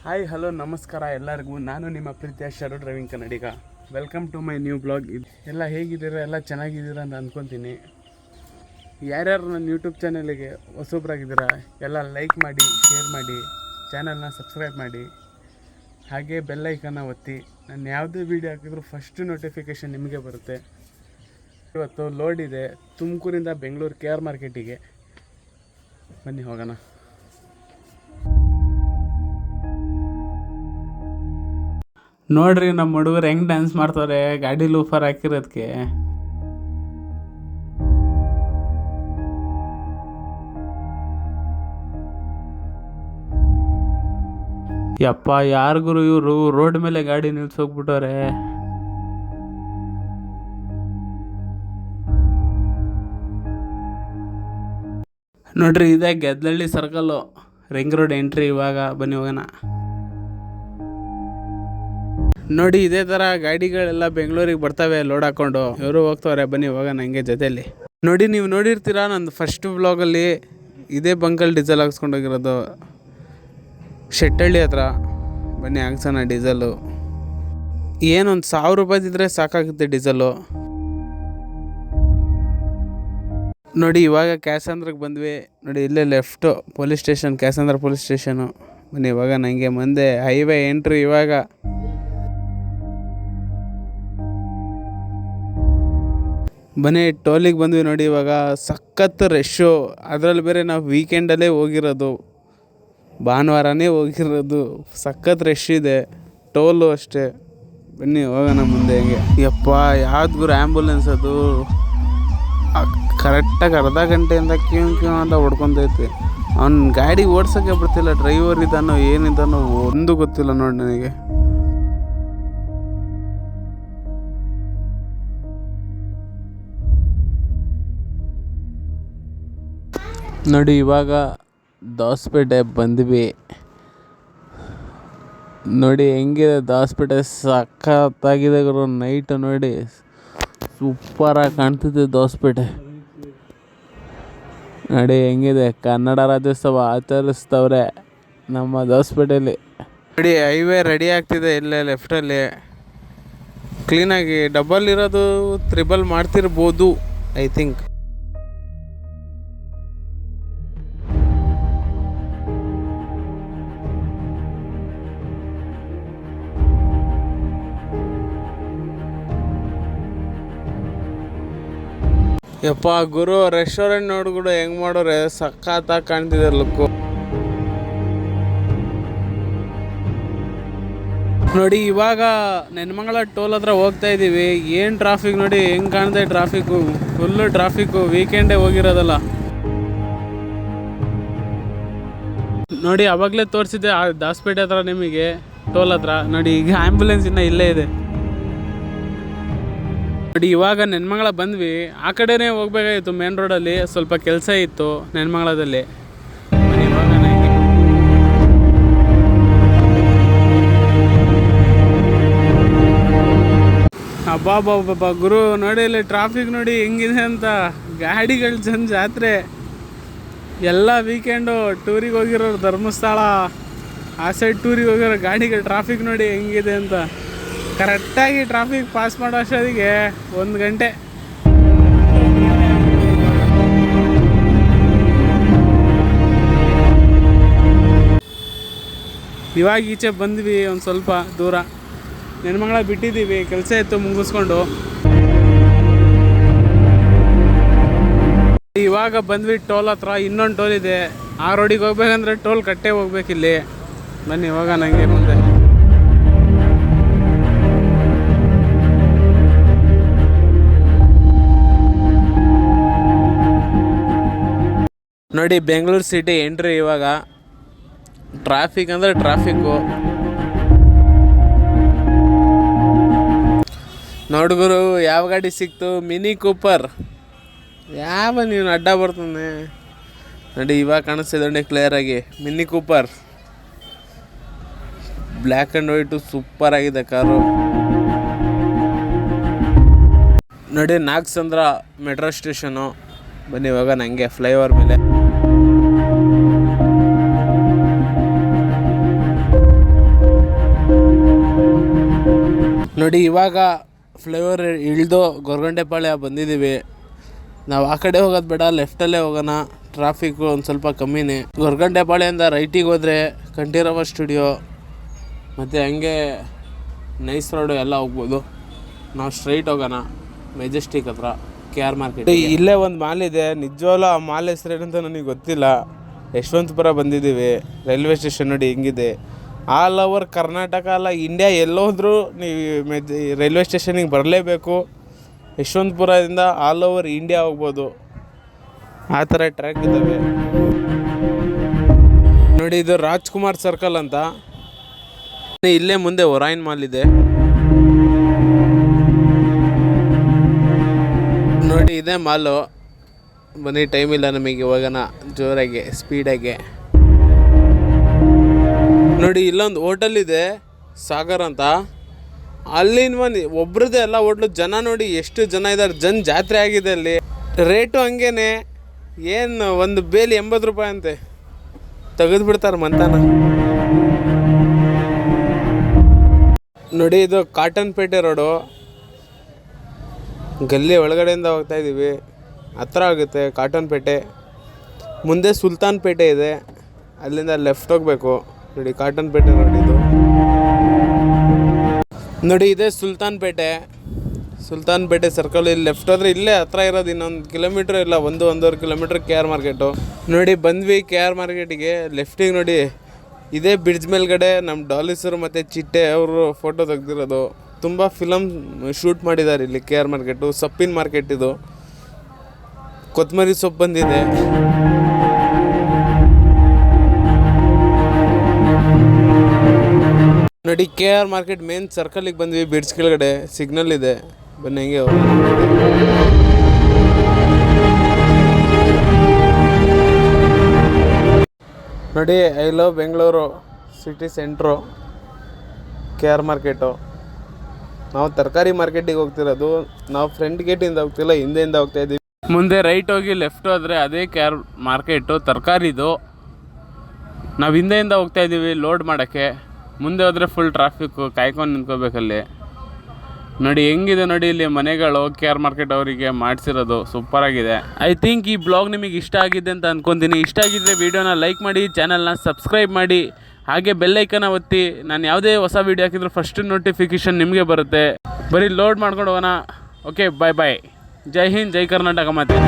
Hi hello ನಮಸ್ಕಾರ ಎಲ್ಲರಿಗೂ. ನಾನು ನಿಮ್ಮ ಪ್ರೀತಿಯ Sharu driving Kannadiga. Welcome to my new blog. ಎಲ್ಲ ಹೇಗಿದ್ದೀರಾ? ಎಲ್ಲ ಚೆನ್ನಾಗಿದ್ದೀರಾ ಅಂತ ಅಂದ್ಕೊತೀನಿ. ಯಾರ್ಯಾರು ನನ್ನ ಯೂಟ್ಯೂಬ್ ಚಾನಲಿಗೆ ಹೊಸಬ್ರಾಗಿದ್ದೀರಾ ಎಲ್ಲ ಲೈಕ್ ಮಾಡಿ, ಶೇರ್ ಮಾಡಿ, ಚಾನಲ್ನ ಸಬ್ಸ್ಕ್ರೈಬ್ ಮಾಡಿ, ಹಾಗೆ ಬೆಲ್ಲೈಕನ್ನ ಒತ್ತಿ. ನಾನು ಯಾವುದೇ ವೀಡಿಯೋ ಹಾಕಿದ್ರು ಫಸ್ಟು ನೋಟಿಫಿಕೇಷನ್ ನಿಮಗೆ ಬರುತ್ತೆ. ಇವತ್ತು ಲೋಡ್ ಇದೆ ತುಮಕೂರಿಂದ ಬೆಂಗಳೂರು KR ಮಾರ್ಕೆಟಿಗೆ. ಬನ್ನಿ ಹೋಗೋಣ. ನೋಡ್ರಿ ನಮ್ಮ ಹುಡುಗರು ಹೆಂಗೆ ಡ್ಯಾನ್ಸ್ ಮಾಡ್ತಾರೆ ಗಾಡಿ ಲೂಫರ್ ಹಾಕಿರೋದಕ್ಕೆ. ಯಪ್ಪ, ಯಾರಿಗೂ ಇವರು ರೋಡ್ ಮೇಲೆ ಗಾಡಿ ನಿಲ್ಸೋಗ್ಬಿಟ್ಟವ್ರೆ. ನೋಡ್ರಿ, ಇದೇ Geddalahalli circle, ring road entry. ಇವಾಗ ಬನ್ನಿ ಹೋಗೋಣ. ನೋಡಿ, ಇದೇ ಥರ ಗಾಡಿಗಳೆಲ್ಲ ಬೆಂಗಳೂರಿಗೆ ಬರ್ತವೆ ಲೋಡ್ ಹಾಕ್ಕೊಂಡು. ಇವರು ಹೋಗ್ತವ್ರೆ, ಬನ್ನಿ ಹೋಗೋಣ ಹಂಗೆ ಜೊತೆಯಲ್ಲಿ. ನೋಡಿ, ನೀವು ನೋಡಿರ್ತೀರಾ ನಂದು ಫಸ್ಟ್ ವ್ಲಾಗಲ್ಲಿ ಇದೇ ಬಂಕಲ್ಲಿ ಡೀಸೆಲ್ ಹಾಕ್ಸ್ಕೊಂಡೋಗಿರೋದು ಶೆಟ್ಟಳ್ಳಿ ಹತ್ರ. ಬನ್ನಿ ಹಾಕ್ಸೋಣ ಡೀಸೆಲ್ಲು. ಏನೊಂದು 1000 ರೂಪಾಯಿದಿದ್ರೆ ಸಾಕಾಗುತ್ತೆ ಡೀಸೆಲ್ಲು. ನೋಡಿ, ಇವಾಗ ಕ್ಯಾಸಂದ್ರಕ್ಕೆ ಬಂದ್ವಿ. ನೋಡಿ, ಇಲ್ಲೇ left police station, Kyasandra police station. ಬನ್ನಿ ಇವಾಗ ನನಗೆ ಮುಂದೆ ಹೈವೇ ಎಂಟ್ರಿ. ಇವಾಗ ಬನ್ನಿ ಟೋಲಿಗೆ ಬಂದ್ವಿ. ನೋಡಿ, ಇವಾಗ ಸಖತ್ ರಶ್ಶು. ಅದರಲ್ಲಿ ಬೇರೆ ನಾವು ವೀಕೆಂಡಲ್ಲೇ ಹೋಗಿರೋದು, ಭಾನುವಾರನೇ ಹೋಗಿರೋದು. ಸಖತ್ ರಶ್ ಇದೆ, ಟೋಲು ಅಷ್ಟೇ. ಬನ್ನಿ ಹೋಗೋಣ ಮುಂದೆ ಹೆಂಗೆ. ಯಪ್ಪ, ಯಾವ್ದು ಗುರು ಆ್ಯಂಬುಲೆನ್ಸ್ ಅದು ಕರೆಕ್ಟಾಗಿ ಅರ್ಧ ಗಂಟೆಯಿಂದ ಕ್ಯೂ ಅಂತ ಹೊಡ್ಕೊಂತೈತೆ. ಅವ್ನ ಗಾಡಿ ಓಡ್ಸೋಕ್ಕೆ ಬರ್ತಿಲ್ಲ. ಡ್ರೈವರ್ ಇದ್ದಾನೋ ಏನಿದ್ದಾನೋ ಒಂದು ಗೊತ್ತಿಲ್ಲ ನೋಡಿ ನನಗೆ. ನೋಡಿ, ಇವಾಗ ದಾಸಪೇಟೆ ಬಂದ್ವಿ. ನೋಡಿ ಹೆಂಗಿದೆ ದಾಸಪೇಟೆ, ಸಖತ್ತಾಗಿದೆ ಗುರು. ನೈಟ್ ನೋಡಿ ಸೂಪರಾಗಿ ಕಾಣ್ತಿದೆ ದಾಸಪೇಟೆ. ನೋಡಿ ಹೆಂಗಿದೆ, ಕನ್ನಡ ರಾಜ್ಯೋತ್ಸವ ಆಚರಿಸ್ತವ್ರೆ ನಮ್ಮ ದಾಸಪೇಟೆಯಲ್ಲಿ. ನೋಡಿ, ಹೈವೇ ರೆಡಿ ಆಗ್ತಿದೆ. ಇಲ್ಲೇ ಲೆಫ್ಟಲ್ಲಿ ಕ್ಲೀನಾಗಿ ಡಬಲ್ ಇರೋದು 3 ಮಾಡ್ತಿರ್ಬೋದು ಐ ಥಿಂಕ್. ಯಪ್ಪ ಗುರು, ರೆಸ್ಟೋರೆಂಟ್ ನೋಡ್ಬಿಡು ಹೆಂಗೆ ಮಾಡೋರೆ, ಸಖತ್ತಾಗಿ ಕಾಣ್ತಿದೆ ಲುಕ್ಕು. ನೋಡಿ, ಇವಾಗ ನೆನ್ಮಂಗಲ ಟೋಲ್ ಹತ್ರ ಹೋಗ್ತಾ ಇದ್ದೀವಿ. ಏನು ಟ್ರಾಫಿಕ್ ನೋಡಿ, ಹೆಂಗೆ ಕಾಣ್ತಾ ಟ್ರಾಫಿಕ್ಕು, ಫುಲ್ಲು ಟ್ರಾಫಿಕ್ಕು. ವೀಕೆಂಡೇ ಹೋಗಿರೋದಲ್ಲ. ನೋಡಿ, ಅವಾಗಲೇ ತೋರಿಸಿದ್ದೆ ದಾಸಪೇಟೆ ಹತ್ರ ನಿಮಗೆ, ಟೋಲ್ ಹತ್ರ. ನೋಡಿ, ಈಗ ಆ್ಯಂಬುಲೆನ್ಸ್ ಇನ್ನೂ ಇಲ್ಲೇ ಇದೆ. ನೋಡಿ, ಇವಾಗ ನೆನ್ಮಂಗಲ ಬಂದ್ವಿ. ಆ ಕಡೆನೇ ಹೋಗ್ಬೇಕಾಗಿತ್ತು, ಮೇನ್ ರೋಡಲ್ಲಿ ಸ್ವಲ್ಪ ಕೆಲಸ ಇತ್ತು ನೆನ್ಮಂಗಲದಲ್ಲಿ. ಇವಾಗ ಅಬ್ಬಾ ಗುರು, ನೋಡಿ ಇಲ್ಲಿ ಟ್ರಾಫಿಕ್ ನೋಡಿ ಹೆಂಗಿದೆ ಅಂತ. ಗಾಡಿಗಳ ಜಾತ್ರೆ ಎಲ್ಲ. ವೀಕೆಂಡು ಟೂರಿಗೆ ಹೋಗಿರೋರು, ಧರ್ಮಸ್ಥಳ ಆ ಸೈಡ್ ಟೂರಿಗೆ ಹೋಗಿರೋ ಗಾಡಿಗಳ ಟ್ರಾಫಿಕ್ ನೋಡಿ ಹೆಂಗಿದೆ ಅಂತ. ಕರೆಕ್ಟಾಗಿ ಟ್ರಾಫಿಕ್ ಪಾಸ್ ಮಾಡೋ ಅಷ್ಟೊತ್ತಿಗೆ 1 ಗಂಟೆ. ಇವಾಗ ಈಚೆ ಬಂದ್ವಿ, ಒಂದು ಸ್ವಲ್ಪ ದೂರ ನೆನ್ಮಂಗಲ ಬಿಟ್ಟಿದ್ದೀವಿ. ಕೆಲಸ ಇತ್ತು ಮುಗಿಸ್ಕೊಂಡು ಇವಾಗ ಬಂದ್ವಿ ಟೋಲ್ ಹತ್ರ. ಇನ್ನೊಂದು ಟೋಲ್ ಇದೆ, ಆ ರೋಡಿಗೆ ಹೋಗ್ಬೇಕಂದ್ರೆ ಟೋಲ್ ಕಟ್ಟೆ ಹೋಗ್ಬೇಕಿಲ್ಲಿ. ಬನ್ನಿ ಇವಾಗ ನನಗೆ ಮುಂದೆ. ನೋಡಿ, ಬೆಂಗಳೂರು ಸಿಟಿ ಎಂಟ್ರಿ. ಇವಾಗ ಟ್ರಾಫಿಕ್ ಅಂದರೆ ಟ್ರಾಫಿಕ್ಕು. ನೋಡ್ಗುರು, ಯಾವ ಗಾಡಿ ಸಿಕ್ತು? Mini Cooper. ಯಾವ ನೀನು ಅಡ್ಡ ಬರ್ತಾನೆ ನೋಡಿ, ಇವಾಗ ಕಾಣಿಸ್ತಿದೆ ನೋಡಿ ಕ್ಲಿಯರಾಗಿ. Mini Cooper black and white, super ಆಗಿದೆ ಕಾರು. ನೋಡಿ, ನಾಗಸಂದ್ರ ಮೆಟ್ರೋ ಸ್ಟೇಷನು. ಬನ್ನಿ ಇವಾಗ ನನಗೆ ಫ್ಲೈಓವರ್ ಮೇಲೆ. ನೋಡಿ ಇವಾಗ ಫ್ಲೈಓವರ್ ಇಳಿದು ಗೊರಗುಂಟೆಪಾಳ್ಯ ಬಂದಿದ್ದೀವಿ. ನಾವು ಆ ಕಡೆ ಹೋಗೋದು ಬೇಡ, ಲೆಫ್ಟಲ್ಲೇ ಹೋಗೋಣ. ಟ್ರಾಫಿಕ್ಕು ಒಂದು ಸ್ವಲ್ಪ ಕಮ್ಮಿನೇ. ಗೊರಗುಂಟೆಪಾಳ್ಯದಿಂದ ರೈಟಿಗೆ ಹೋದರೆ ಕಂಠೀರವ ಸ್ಟುಡಿಯೋ ಮತ್ತು ಹಂಗೆ ನೈಸ್ ರೋಡು ಎಲ್ಲ ಹೋಗ್ಬೋದು. ನಾವು ಸ್ಟ್ರೈಟ್ ಹೋಗೋಣ ಮೆಜೆಸ್ಟಿಕ್ ಹತ್ರ, KR ಮಾರ್ಕೆಟ್. ಇಲ್ಲೇ ಒಂದು ಮಾಲ್ ಇದೆ, ನಿಜವಾಗ್ಲೂ ಆ ಮಾಲ್ ಹೆಸರೇನಂತ ನನಗೆ ಗೊತ್ತಿಲ್ಲ. ಯಶವಂತಪುರ ಬಂದಿದ್ದೀವಿ. ರೈಲ್ವೆ ಸ್ಟೇಷನ್ ನೋಡಿ ಹೆಂಗಿದೆ. ಆಲ್ ಓವರ್ ಕರ್ನಾಟಕ ಅಲ್ಲ, ಇಂಡಿಯಾ ಎಲ್ಲೋದ್ರೂ ನೀವು ರೈಲ್ವೆ ಸ್ಟೇಷನಿಗೆ ಬರಲೇಬೇಕು. ಯಶವಂತಪುರದಿಂದ ಆಲ್ ಓವರ್ ಇಂಡಿಯಾ ಹೋಗ್ಬೋದು, ಆ ಥರ ಟ್ರ್ಯಾಕ್ ಇದ್ದಾವೆ ನೋಡಿ. ಇದು ರಾಜ್ಕುಮಾರ್ ಸರ್ಕಲ್ ಅಂತ. ಇಲ್ಲೇ ಮುಂದೆ ಒರಾಯಿನ್ ಮಾಲ್ ಇದೆ ನೋಡಿ, ಇದೇ ಮಾಲು. ಬನ್ನಿ, ಟೈಮ್ ಇಲ್ಲ ನಮಗೆ, ಹೋಗೋಣ ಜೋರಾಗೆ ಸ್ಪೀಡಾಗೆ. ನೋಡಿ ಇಲ್ಲೊಂದು ಹೋಟೆಲ್ ಇದೆ, ಸಾಗರ್ ಅಂತ. ಅಲ್ಲಿನ ಒಬ್ರದ್ದೇ ಎಲ್ಲ ಹೋಟ್ಲು. ಜನ ನೋಡಿ ಎಷ್ಟು ಜನ ಇದ್ದಾರೆ, ಜಾತ್ರೆ ಆಗಿದೆ ಅಲ್ಲಿ. ರೇಟು ಹಂಗೇನೆ, ಏನು ಒಂದು ಬೇಲಿ 80 ರೂಪಾಯಿ ಅಂತೆ, ತೆಗೆದುಬಿಡ್ತಾರೆ ಮಂತಾನ. ನೋಡಿ ಇದು ಕಾಟನ್ ಪೇಟೆ ರೋಡು, ಗಲ್ಲಿ ಒಳಗಡೆಯಿಂದ ಹೋಗ್ತಾ ಇದ್ದೀವಿ. ಹತ್ರ ಆಗುತ್ತೆ ಕಾಟನ್ ಪೇಟೆ. ಮುಂದೆ ಸುಲ್ತಾನ್ ಪೇಟೆ ಇದೆ, ಅಲ್ಲಿಂದ ಲೆಫ್ಟ್ ಹೋಗಬೇಕು. ನೋಡಿ ಕಾಟನ್ ಪೇಟೆ ರೋಡ್ ಇದು. ನೋಡಿ ಇದೇ ಸುಲ್ತಾನ್ ಪೇಟೆ ಸರ್ಕಲ್. ಇಲ್ಲಿ ಲೆಫ್ಟ್ ಹೋದರೆ ಇಲ್ಲೇ ಹತ್ರ ಇರೋದು, ಇನ್ನೊಂದು ಕಿಲೋಮೀಟ್ರ್ ಇಲ್ಲ, 1-1.5 ಕಿಲೋಮೀಟ್ರ್ KR ಮಾರ್ಕೆಟು. ನೋಡಿ ಬಂದ್ವಿ KR ಮಾರ್ಕೆಟಿಗೆ. ಲೆಫ್ಟಿಗೆ ನೋಡಿ ಇದೇ ಬ್ರಿಡ್ಜ್ ಮೇಲ್ಗಡೆ ನಮ್ಮ ಡಾಲಿ ಸರ್ ಮತ್ತು ಚಿಟ್ಟೆ ಅವರು ಫೋಟೋ ತೆಗ್ದಿರೋದು. ತುಂಬ ಫಿಲಮ್ ಶೂಟ್ ಮಾಡಿದ್ದಾರೆ ಇಲ್ಲಿ KR ಮಾರ್ಕೆಟು. ಸೊಪ್ಪಿನ ಮಾರ್ಕೆಟ್ ಇದು. ಕೊತ್ತಂಬರಿ ಸೊಪ್ಪು ಬಂದಿದೆ. ನೋಡಿ KR ಮಾರ್ಕೆಟ್ ಮೇನ್ ಸರ್ಕಲಿಗೆ ಬಂದ್ವಿ. ಬ್ರಿಡ್ಜ್ ಕೆಳಗಡೆ ಸಿಗ್ನಲ್ ಇದೆ, ಬನ್ನಿ ಹೆಂಗೆ. ನೋಡಿ I love Bengaluru city centre, KR market. ನಾವು ತರಕಾರಿ ಮಾರ್ಕೆಟಿಗೆ ಹೋಗ್ತಿರೋದು. ನಾವು ಫ್ರಂಟ್ ಗೇಟಿಂದ ಹೋಗ್ತಿಲ್ಲ, ಹಿಂದೆಯಿಂದ ಹೋಗ್ತಾ ಇದ್ದೀವಿ. ಮುಂದೆ ರೈಟ್ ಹೋಗಿ ಲೆಫ್ಟ್ ಹೋದರೆ ಅದೇ KR ಮಾರ್ಕೆಟು, ತರಕಾರಿದು. ನಾವು ಹಿಂದೆಯಿಂದ ಹೋಗ್ತಾ ಇದ್ದೀವಿ ಲೋಡ್ ಮಾಡೋಕ್ಕೆ. ಮುಂದೆ ಹೋದರೆ ಫುಲ್ ಟ್ರಾಫಿಕ್ಕು, ಕಾಯ್ಕೊಂಡು ನಿಂತ್ಕೋಬೇಕಲ್ಲಿ. ನೋಡಿ ಹೆಂಗಿದೆ ನೋಡಿ ಇಲ್ಲಿ ಮನೆಗಳು. KR ಮಾರ್ಕೆಟ್ ಅವರಿಗೆ ಮಾಡಿಸಿರೋದು ಸೂಪರಾಗಿದೆ. ಐ ಥಿಂಕ್ ಈ ಬ್ಲಾಗ್ ನಿಮಗೆ ಇಷ್ಟ ಆಗಿದೆ ಅಂತ ಅಂದ್ಕೊತೀನಿ. ಇಷ್ಟ ಆಗಿದ್ದರೆ ವೀಡಿಯೋನ ಲೈಕ್ ಮಾಡಿ, ಚಾನಲ್ನ ಸಬ್ಸ್ಕ್ರೈಬ್ ಮಾಡಿ, ಹಾಗೆ ಬೆಲ್ಲೈಕನ್ನ ಒತ್ತಿ. ನಾನು ಯಾವುದೇ ಹೊಸ ವೀಡಿಯೋ ಹಾಕಿದ್ರು ಫಸ್ಟ್ ನೋಟಿಫಿಕೇಷನ್ ನಿಮಗೆ ಬರುತ್ತೆ. ಬರೀ ಲೋಡ್ ಮಾಡ್ಕೊಂಡು ಹೋಗೋಣ. ಓಕೆ, ಬಾಯ್. ಜೈ ಹಿಂದ್, ಜೈ ಕರ್ನಾಟಕ ಮಾತೆ.